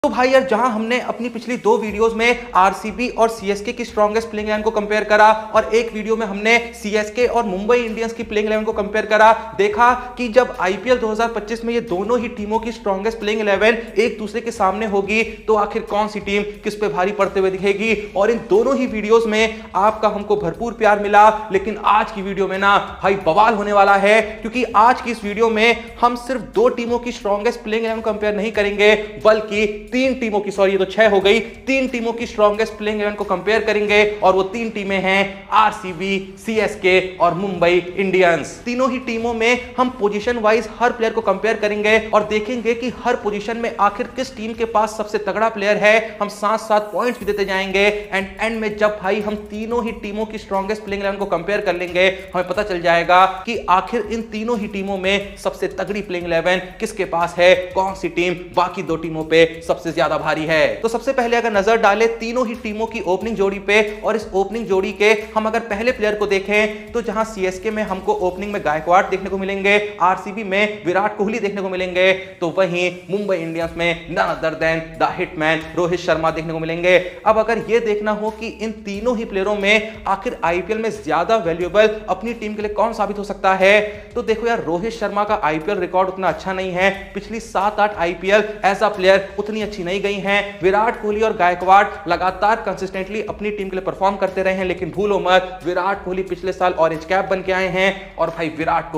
तो भाई यार, जहां हमने अपनी पिछली दो वीडियोस में आरसीबी और सीएसके की स्ट्रॉन्गेस्ट प्लेइंग 11 को कंपेयर करा और एक वीडियो में हमने सीएसके और मुंबई इंडियंस की प्लेइंग 11 को कंपेयर करा, देखा कि जब आईपीएल 2025 में ये दोनों ही टीमों की स्ट्रॉन्गेस्ट प्लेइंग 11 एक दूसरे के सामने होगी तो आखिर कौन सी टीम किस पे भारी पड़ते हुए दिखेगी। और इन दोनों ही वीडियोस में आपका हमको भरपूर प्यार मिला, लेकिन आज की वीडियो में ना भाई बवाल होने वाला है, क्योंकि आज की इस वीडियो में हम सिर्फ दो टीमों की स्ट्रॉन्गेस्ट प्लेइंग 11 कंपेयर नहीं करेंगे, बल्कि तीन टीमों की, सॉरी ये तो छह हो गई, तीन टीमों की स्ट्रॉन्गेस्ट प्लेइंग 11 को कंपेयर करेंगे। और वो तीन टीमें हैं आरसीबी, सीएसके और मुंबई इंडियंस। तीनों ही टीमों में हम पोजीशन वाइज हर प्लेयर को कंपेयर करेंगे और देखेंगे कि हर पोजीशन में आखिर किस टीम के पास सबसे तगड़ा प्लेयर है। हम साथ साथ पॉइंट्स भी देते जाएंगे एंड में जब भाई हम तीनों ही टीमों की स्ट्रॉन्गेस्ट प्लेइंग 11 को कंपेयर कर लेंगे, हमें पता चल जाएगा कि आखिर इन तीनों ही टीमों में सबसे तगड़ी प्लेइंग 11 किसके पास है, कौन सी टीम बाकी दो टीमों पे सबसे ज्यादा भारी है। तो सबसे पहले अगर नजर डालें तीनों ही टीमों की ओपनिंग जोड़ी पे, और इस ओपनिंग जोड़ी के हम अगर पहले प्लेयर को देखें तो जहां सीएसके में हमको ओपनिंग में गायकवाड देखने को मिलेंगे, आरसीबी में विराट कोहली देखने को मिलेंगे, तो वहीं मुंबई इंडियंस में none other than the hitman Rohit Sharma देखने को मिलेंगे। अब अगर यह देखना हो कि इन तीनों ही प्लेयरों में आखिर आईपीएल में ज्यादा वैल्यूएबल अपनी टीम के लिए कौन साबित हो सकता है, तो देखो यार, रोहित शर्मा का आईपीएल रिकॉर्ड उतना अच्छा नहीं है, पिछली 7-8 आईपीएल एज अ प्लेयर उतनी अच्छी नहीं गई हैं। विराट कोहली और गायकवाड़ लगातार कंसिस्टेंटली अपनी टीम के लिए परफॉर्म करते रहे हैं, लेकिन भूलो मत विराट कोहली पिछले साल ऑरेंज कैप बन के आए हैं और भाई विराट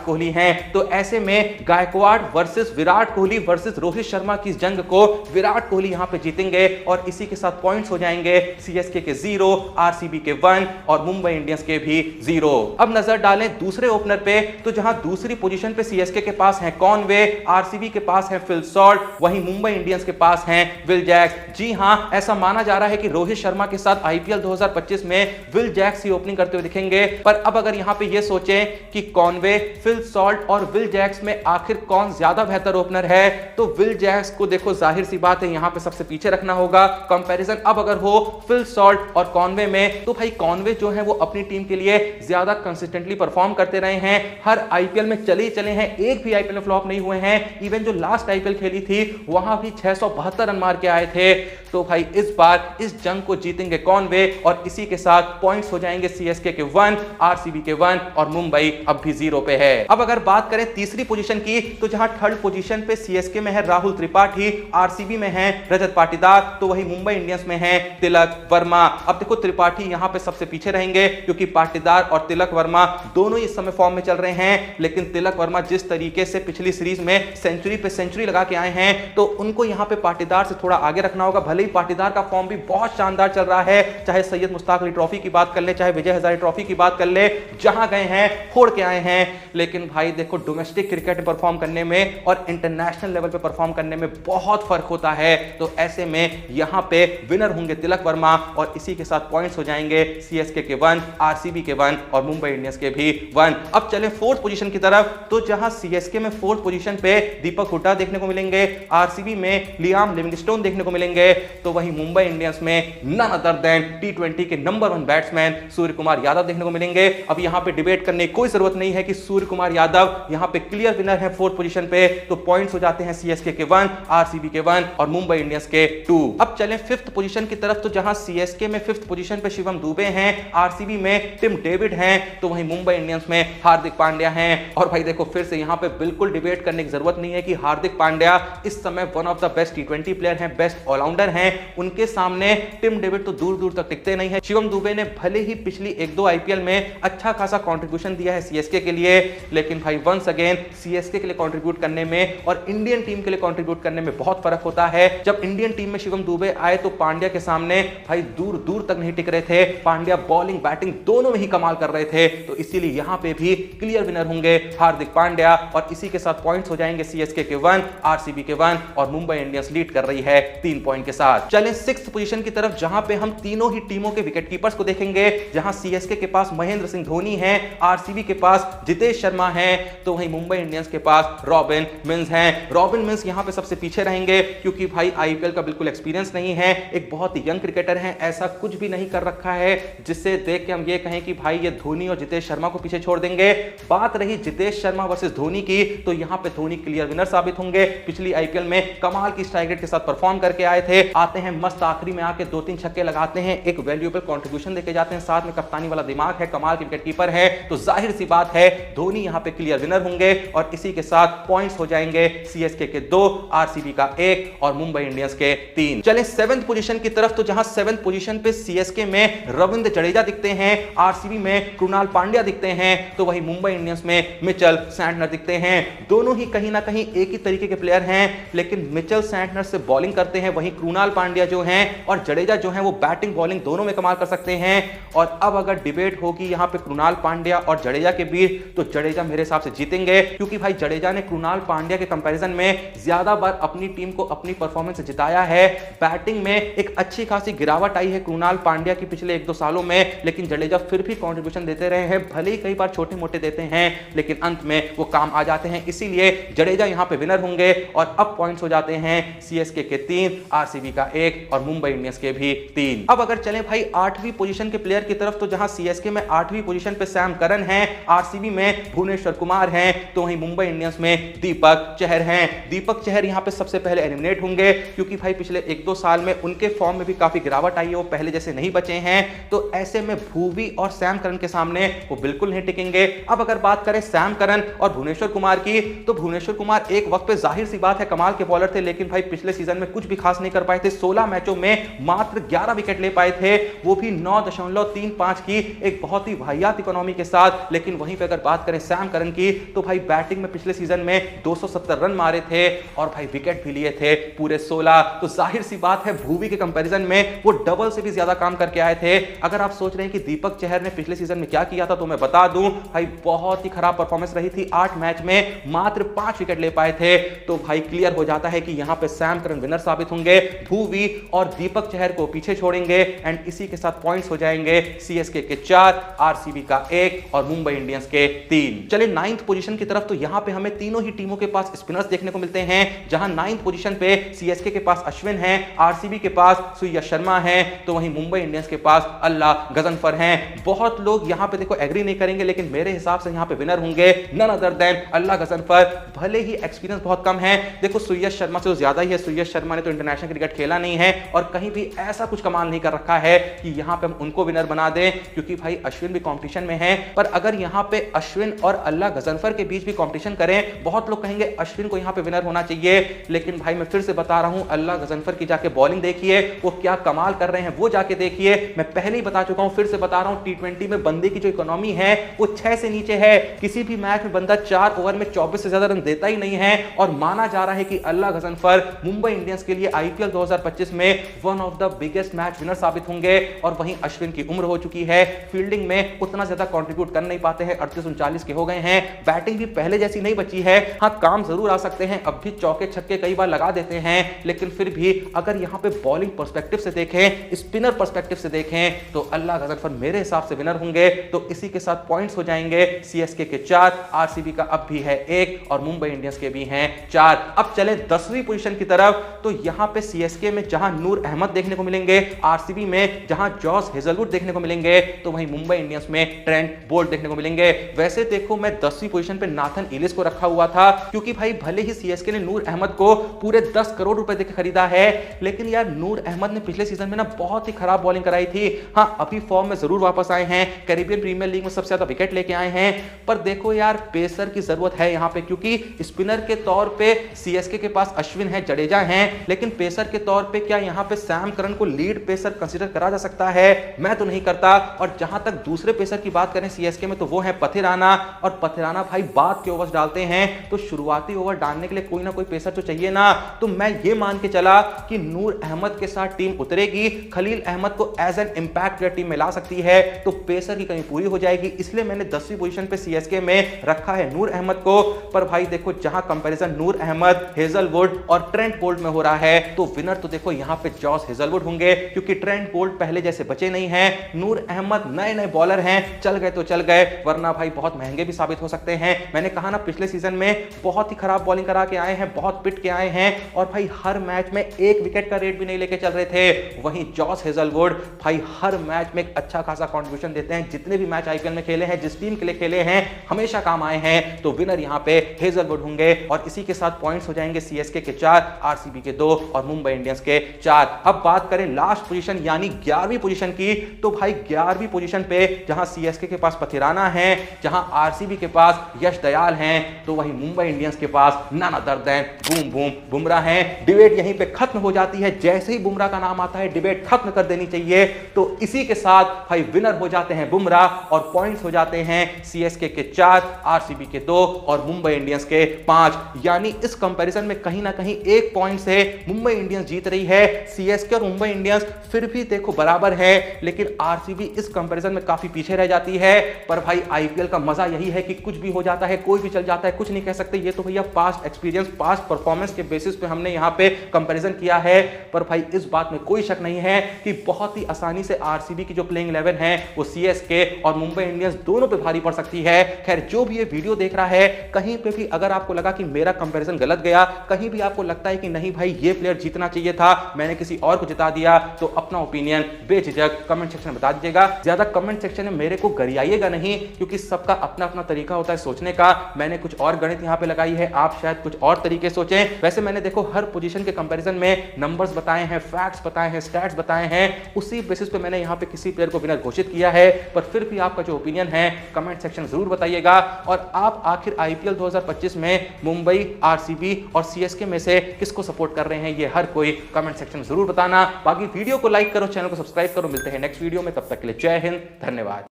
कोहली हैं। तो ऐसे में गायकवाड़ वर्सेस विराट कोहली वर्सेस रोहित शर्मा की जंग को विराट कोहली यहां पे जीतेंगे और इसी के साथ पॉइंट्स हो जाएंगे सीएसके के 0, आरसीबी के 1 और मुंबई इंडियंस के भी 0। अब नजर डालें दूसरे ओपनर पे, तो जहां दूसरी पोजीशन पे सीएसके के पास है कॉनवे, आरसीबी के पास है फिल सॉल्ट, वहीं मुंबई इंडियंस के पास हैं विल जैक्स। जी हां, ऐसा माना जा रहा है कि रोहित शर्मा के साथ आईपीएल 2025 में विल जैक्स ही ओपनिंग करते हुए दिखेंगे। पर अब अगर यहां पे ये सोचें कि कॉनवे, फिल सॉल्ट और विल जैक्स में आखिर कौन ज्यादा बेहतर ओपनर है, तो विल जैक्स को देखो जाहिर सी बात है यहां पे सबसे पीछे रखना होगा। कंपैरिजन अब अगर हो फिल सॉल्ट और कॉनवे में, तो भाई कॉनवे जो है वो अपनी टीम के लिए ज्यादा कंसिस्टेंटली परफॉर्म करते रहे हैं, हर आईपीएल में चले हैं, एक भी आईपीएल में फ्लॉप नहीं हुए हैं। इवन जो लास्ट आईपीएल खेली थी वहां भी 672 रन मार के आए थे। तो भाई इस बार इस जंग को जीतेंगे कॉनवे और इसी के साथ पॉइंट्स हो जाएंगे सीएसके के 1, आरसीबी के 1 और मुंबई अब भी 0 पे है। अब अगर बात करें तीसरी पोजीशन की, तो जहां थर्ड पोजीशन पे सीएसके में है राहुल त्रिपाठी, आरसीबी में है रजत पाटीदार, तो वही मुंबई इंडियंस में है तिलक वर्मा। अब देखो त्रिपाठी यहां पे सबसे पीछे रहेंगे क्योंकि पाटीदार और तिलक वर्मा दोनों इस समय फॉर्म में चल रहे हैं, लेकिन तिलक वर्मा जिस तरीके से पिछली सीरीज में सेंचुरी पे सेंचुरी लगा के आए हैं, तो उनको यहां पे पाटीदार से थोड़ा आगे रखना होगा। भले ही पाटीदार का फॉर्म भी बहुत शानदार चल रहा है, चाहे सैयद मुश्ताक अली ट्रॉफी की बात कर ले, चाहे विजय हजारे ट्रॉफी की बात कर ले, जहां गए हैं फोड़ के आए हैं। लेकिन भाई देखो, डोमेस्टिक क्रिकेट में परफॉर्म करने में और इंटरनेशनल लेवल पे परफॉर्म करने में बहुत फर्क होता है। तो ऐसे में यहां पे विनर होंगे तिलक वर्मा और इसी के साथ पॉइंट्स हो जाएंगे सीएसके के 1, आरसीबी के 1 और मुंबई इंडियंस के भी 1। अब चलें फोर्थ पोजीशन की तरफ, तो जहां सीएसके में फोर्थ पोजीशन पे दीपक हुड्डा देखने को मिलेंगे, आरसीबी में लियाम लिविंगस्टोन देखने को मिलेंगे, तो वहीं मुंबई इंडियंस में नन अदर देन टी20 के नंबर 1 बैट्समैन सूर्य कुमार यादव देखने को मिलेंगे। अब यहां पे डिबेट करने की कोई जरूरत नहीं है कि सूर्य कुमार यादव यहां पे क्लियर विनर है फोर्थ पोजीशन पे, तो पॉइंट्स हो जाते हैं सीएसके के 1, आरसीबी के 1 और मुंबई इंडियंस के 2। अब चलें फिफ्थ पोजीशन की तरफ, तो जहां सीएसके में फिफ्थ पोजीशन पे शिवम दुबे हैं, आरसीबी में टिम डेविड हैं, तो वहीं मुंबई इंडियंस में हार्दिक पांड्या हैं। और भाई देखो, फिर से यहां पे बिल्कुल डिबेट करने की जरूरत नहीं है कि हार्दिक पांड्या इस समय one of the best T20 player हैं, बेस्ट ऑलराउंडर हैं, उनके सामने टिम डेविड तो दूर दूर तक टिकते नहीं है। शिवम दुबे ने भले ही पिछली 1-2 आईपीएल में अच्छा खासा कंट्रीब्यूशन दिया है सीएसके के लिए, लेकिन भाई वंस अगेन सीएसके के लिए कंट्रीब्यूट करने में और इंडियन टीम के लिए कंट्रीब्यूट करने में बहुत फर्क होता है। जब इंडियन टीम में शिवम दुबे आए तो पांड्या के सामने भाई दूर दूर तक नहीं टिक रहे थे, पांड्या बॉलिंग बैटिंग दोनों में ही कमाल कर रहे थे, तो इसीलिए यहां पे भी क्लियर विनर होंगे हार्दिक पांड्या और इसी के साथ पॉइंट्स हो जाएंगे सीएसके के 1, आरसीबी के 1 और मुंबई इंडियंस लीड कर रही है 3 पॉइंट के साथ। चलें सिक्स्थ पोजीशन की तरफ, जहां पे हम तीनों ही टीमों के विकेट कीपर्स को देखेंगे, जहां सीएसके के पास महेंद्र सिंह धोनी है, आरसीबी के पास जितेश शर्मा है, तो वहीं मुंबई इंडियंस के पास रॉबिन मिन्स हैं। रॉबिन मिन्स यहां पे सबसे पीछे रहेंगे क्योंकि भाई आईपीएल का बिल्कुल एक्सपीरियंस नहीं है, एक बहुत यंग क्रिकेटर है, ऐसा कुछ भी नहीं कर रखा है जिससे देख के हम ये कहें कि भाई ये धोनी और जितेश शर्मा को पीछे छोड़ देंगे। बात रही जितेश शर्मा वर्सेस धोनी की, तो यहां पे धोनी क्लियर विनर साबित होंगे, पिछली आईपीएल में कमाल कमाल की स्ट्राइक रेट के साथ परफॉर्म करके आए थे। आते हैं मस्त आखिरी में आके 2-3 छक्के लगाते हैं, एक वैल्यूएबल कंट्रीब्यूशन देके जाते हैं, साथ में कप्तानी वाला दिमाग है, कमाल के विकेट कीपर है। तो जाहिर सी बात है धोनी यहां पे क्लियर विनर होंगे और इसी के साथ पॉइंट्स हो जाएंगे सीएसके के 2, आरसीबी का 1 और मुंबई इंडियंस के 3। चलें 7th पोजीशन की तरफ, तो जहां 7th पोजीशन पे सीएसके में रविंद्र जडेजा दिखते हैं, आरसीबी में कृणाल पांड्या दिखते हैं, तो वही मुंबई इंडियंस में मिचेल सैंटनर दिखते हैं। दोनों ही कहीं ना कहीं एक ही तरीके के प्लेयर हैं, लेकिन मिचेल सैंटनर से बॉलिंग करते हैं, वहीं कृणाल पांड्या जो हैं और जडेजा जो हैं वो बैटिंग बॉलिंग दोनों में कमाल कर सकते हैं। और अब अगर डिबेट होगी यहां पे कृणाल पांड्या और जडेजा के बीच, तो जडेजा मेरे हिसाब से जीतेंगे, क्योंकि भाई जडेजा ने कृणाल पांड्या के कंपैरिजन में ज्यादा बार अपनी टीम को अपनी परफॉर्मेंस से जिताया है। बैटिंग में एक अच्छी खासी गिरावट आई है कृणाल पांड्या की पिछले 1-2 सालों में, लेकिन जडेजा फिर भी कंट्रीब्यूशन देते रहे हैं, भले ही कई बार छोटे मोटे देते हैं, लेकिन अंत में वो काम आ जाते हैं। इसीलिए जडेजा यहां पे विनर होंगे और अब पॉइंट्स हो जाते हैं सीएसके के 3, आरसीबी का 1 और मुंबई इंडियंस के भी 3। अब अगर चलें भाई 8वीं पोजीशन के प्लेयर की तरफ, तो जहां सीएसके में 8वीं पोजीशन पे सैम करन है, आरसीबी में भुवनेश्वर कुमार हैं, तो वहीं मुंबई इंडियंस में दीपक चहर हैं। दीपक चहर यहां पे सबसे पहले एलिमिनेट होंगे, क्योंकि भाई पिछले 1-2 साल में उनके फॉर्म में भी काफी गिरावट आई है, वो पहले जैसे नहीं बचे हैं, तो ऐसे में भुवी और सैम करन के सामने वो बिल्कुल नहीं टिकेंगे। अब अगर बात करें सैम करन और भुवनेश्वर कुमार की, तो भुवनेश्वर कुमार एक वक्त पे जाहिर सी बात है कमाल के बॉलर थे, लेकिन भाई पिछले सीजन में कुछ भी खास नहीं कर पाए थे। 16 मैचों में मात्र 11 विकेट ले पाए थे, वो भी 9.35 की एक बहुत ही वाहियात इकोनॉमी के साथ। लेकिन वहीं पे अगर बात करें सैम करन की, तो भाई बैटिंग में पिछले सीजन में 270 रन मारे थे और भाई विकेट भी लिए थे पूरे 16। तो जाहिर सी बात है भुवी के कंपैरिजन में वो डबल से भी ज्यादा काम करके आए थे। अगर आप सोच रहे हैं कि दीपक चहर ने पिछले सीजन में क्या किया था, तो मैं बता दूं भाई बहुत ही खराब परफॉर्मेंस रही थी। 8 मैच में मात्र 5 विकेट ले पाए थे, तो भाई क्लियर हो जाता है कि यहां पे सैम करन विनर साबित होंगे, भुवी और दीपक चहर को पीछे छोड़ेंगे एंड इसी के साथ पॉइंट्स हो जाएंगे सीएसके के 4, आरसीबी का 1 और मुंबई इंडियंस के 3। चलिए 9th पोजीशन की तरफ, तो यहां पे हमें तीनों ही टीमों के पास स्पिनर्स देखने को मिलते हैं। जहां 9th पोजीशन पे सीएसके के पास अश्विन है, आरसीबी के पास सूर्य शर्मा है, तो वहीं मुंबई इंडियंस के पास अल्लाह गजनफर हैं। बहुत लोग यहां पे देखो एग्री नहीं करेंगे, लेकिन मेरे हिसाब से यहां पे विनर होंगे नन अदर देन अल्लाह गजनफर। भले ही एक्सपीरियंस बहुत कम है, देखो सूर्य शर्मा से तो ज्यादा ही है, सूर्य शर्मा ने तो इंटरनेशनल क्रिकेट खेला नहीं है और कहीं भी ऐसा कुछ कमाल नहीं कर रखा है कि यहां पे हम उनको विनर बना दें, क्योंकि भाई अश्विन भी कंपटीशन में है। पर अगर यहां पे अश्विन और अल्लाह गजनफर के बीच भी कंपटीशन करें, बहुत लोग कहेंगे अश्विन को यहां पे विनर होना चाहिए, लेकिन भाई मैं फिर से बता रहा हूं अल्लाह गजनफर की जाके बॉलिंग देखिए, वो क्या कमाल कर रहे हैं वो जाके देखिए। मैं पहले ही बता चुका हूं, फिर से बता रहा हूं, T20 में बंदे की जो इकोनॉमी है वो 6 से नीचे है। किसी भी मैच में बंदा 4 ओवर में 24 से ज्यादा रन देता ही नहीं है और माना जा रहा है कि अल्लाह गजनफर मुंबई इंडियंस के लिए आईपीएल 2025 में one of the biggest match winner साबित होंगे। और वहीं अश्विन की उम्र हो चुकी है, फील्डिंग में उतना ज्यादा कंट्रीब्यूट कर नहीं पाते हैं, 38-39 के हो गए हैं, बैटिंग भी पहले जैसी नहीं बची है। हाँ काम जरूर आ सकते हैं, अब भी चौके छक्के कई बार लगा देते हैं, लेकिन फिर भी अगर यहां पे बॉलिंग पर्सपेक्टिव से देखें, स्पिनर पर्सपेक्टिव से देखें, तो अल्लाह गजनफर मेरे हिसाब से विनर होंगे। तो इसी के साथ पॉइंट्स हो जाएंगे सीएसके के 4, आरसीबी का अब भी है 1 और मुंबई इंडियंस के भी हैं 4। अब चले 10वीं पोजीशन की तरफ, तो यहां पे सीएसके में जहां नूर अहमद देखने को मिलेंगे, आरसीबी में जहां जॉस हेजलवुड देखने को मिलेंगे, तो वहीं मुंबई इंडियंस में ट्रेंट बोल्ट देखने को मिलेंगे। वैसे देखो मैं 10वीं पोजीशन पे नाथन इलिस को रखा हुआ था, क्योंकि भाई भले ही सीएसके ने नूर अहमद को पूरे 10 करोड़ रुपए देकर खरीदा है, लेकिन यार नूर अहमद ने पिछले सीजन में ना बहुत ही खराब बॉलिंग कराई थी। हां अभी फॉर्म में जरूर वापस आए हैं, कैरिबियन प्रीमियर लीग में सबसे ज्यादा विकेट लेके आए हैं, पर देखो यार पेसर की जरूरत है यहां पे, क्योंकि स्पिनर के तौर पे सीएसके के पास अश्विन है, जडेजा हैं, लेकिन पेसर के तौर पे क्या यहां पे सैम करन को लीड पेसर कंसीडर करा जा सकता है? मैं तो नहीं करता। और जहां तक दूसरे पेसर की बात करें सीएसके में, तो वो है पथिराना, और पथिराना भाई बाद के ओवर्स डालते हैं, तो शुरुआती ओवर डालने के लिए कोई ना कोई पेसर तो चाहिए ना। तो मैं ये मान के चला कि नूर अहमद के साथ टीम उतरेगी, खलील अहमद को as an impact player team में ला सकती है, तो पेसर की कमी पूरी हो जाएगी। इसलिए मैंने 10वीं पोजीशन पे सीएसके में रखा है नूर अहमद को। पर भाई देखो जहां कंपैरिजन नूर अहमद, हेजलवुड और ट्रेंट बोल्ट में हो रहा है, तो विनर तो देखो यहां पे जॉस हेजलवुड होंगे, क्योंकि ट्रेंट बोल्ट पहले जैसे बचे नहीं हैं। नूर अहमद नए नए बॉलर हैं, चल गए तो चल गए, वरना भाई बहुत महंगे भी साबित हो सकते हैं। मैंने कहा ना पिछले सीजन में बहुत ही खराब बॉलिंग करा के आए हैं, बहुत पिट के आए हैं, और भाई हर मैच में 1 विकेट का रेट भी नहीं लेके चल रहे थे। वहीं जॉस हेजलवुड भाई हर मैच में एक अच्छा खासा कंट्रीब्यूशन देते हैं, जितने भी मैच आईपीएल में खेले हैं, जिस टीम के लिए खेले हैं, हमेशा काम आए हैं। तो विनर यहां पे हेजलवुड होंगे और इसी के साथ पॉइंट्स हो जाएंगे सीएसके के के 4, आरसीबी के 2 और मुंबई इंडियंस के 4। अब बात करें लास्ट पोजीशन यानी 11वीं पोजीशन की, तो भाई 11वीं पोजीशन पे जहां सीएसके के पास पथिराना है, जहां आरसीबी के पास यश दयाल हैं, तो वहीं मुंबई इंडियंस के पास नाना दर्द है, बूम बूम बुमराह हैं। डिबेट यहीं पे खत्म हो जाती है, जैसे ही बुमराह का नाम आता है डिबेट खत्म कर देनी चाहिए। तो इसी के साथ भाई विनर हो जाते हैं बुमराह और पॉइंट्स हो जाते हैं सीएसके के 4, आरसीबी के 2 और मुंबई इंडियंस के 5। यानी इस कंपैरिजन में कहीं ना कहीं 1 पॉइंट से मुंबई इंडियंस जीत रही है। सीएसके और मुंबई इंडियंस फिर भी देखो बराबर है, लेकिन आरसीबी इस कंपैरिजन में काफी पीछे रह जाती है। पर भाई आईपीएल का मजा यही है कि कुछ भी हो जाता है, कोई भी चल जाता है, कुछ नहीं कह सकते। ये तो भैया पास्ट एक्सपीरियंस, पास्ट परफॉर्मेंस के बेसिस पे हमने यहां पे कंपैरिजन किया है। पर भाई इस बात में कोई शक नहीं है कि बहुत ही आसानी से आरसीबी की जो प्लेइंग 11 है वो सीएसके और मुंबई इंडियंस दोनों पे भारी पड़ सकती है। खैर जो भी ये वीडियो देख रहा है, कहीं पे भी अगर आपको लगा कि मेरा कंपैरिजन गलत गया, कहीं भी आपको लगता है कि नहीं भाई ये प्लेयर जीतना चाहिए था, मैंने किसी और को जिता दिया, तो अपना ओपिनियन बेझिझक कमेंट सेक्शन में बता दीजिएगा। ज्यादा कमेंट सेक्शन में मेरे को गरियाइएगा नहीं, क्योंकि सबका अपना अपना तरीका होता है सोचने का। मैंने कुछ और गणित यहां पे लगाई है, आप शायद कुछ और तरीके सोचें। वैसे मैंने देखो हर पोजीशन के कंपैरिजन में नंबर्स बताए हैं, फैक्ट्स बताए हैं, स्टैट्स बताए हैं, उसी बेसिस पे मैंने यहां पे किसी प्लेयर को विनर घोषित किया है। पर फिर भी आपका जो ओपिनियन है कमेंट सेक्शन जरूर बताइएगा। और आप आखिर आईपीएल 2025 में मुंबई, आरसीबी और सीएसके में से किसको सपोर्ट कर रहे हैं, ये हर कोई कमेंट सेक्शन जरूर बताना। बाकी वीडियो को लाइक करो, चैनल को सब्सक्राइब करो। मिलते हैं नेक्स्ट वीडियो में, तब तक के लिए जय हिंद, धन्यवाद।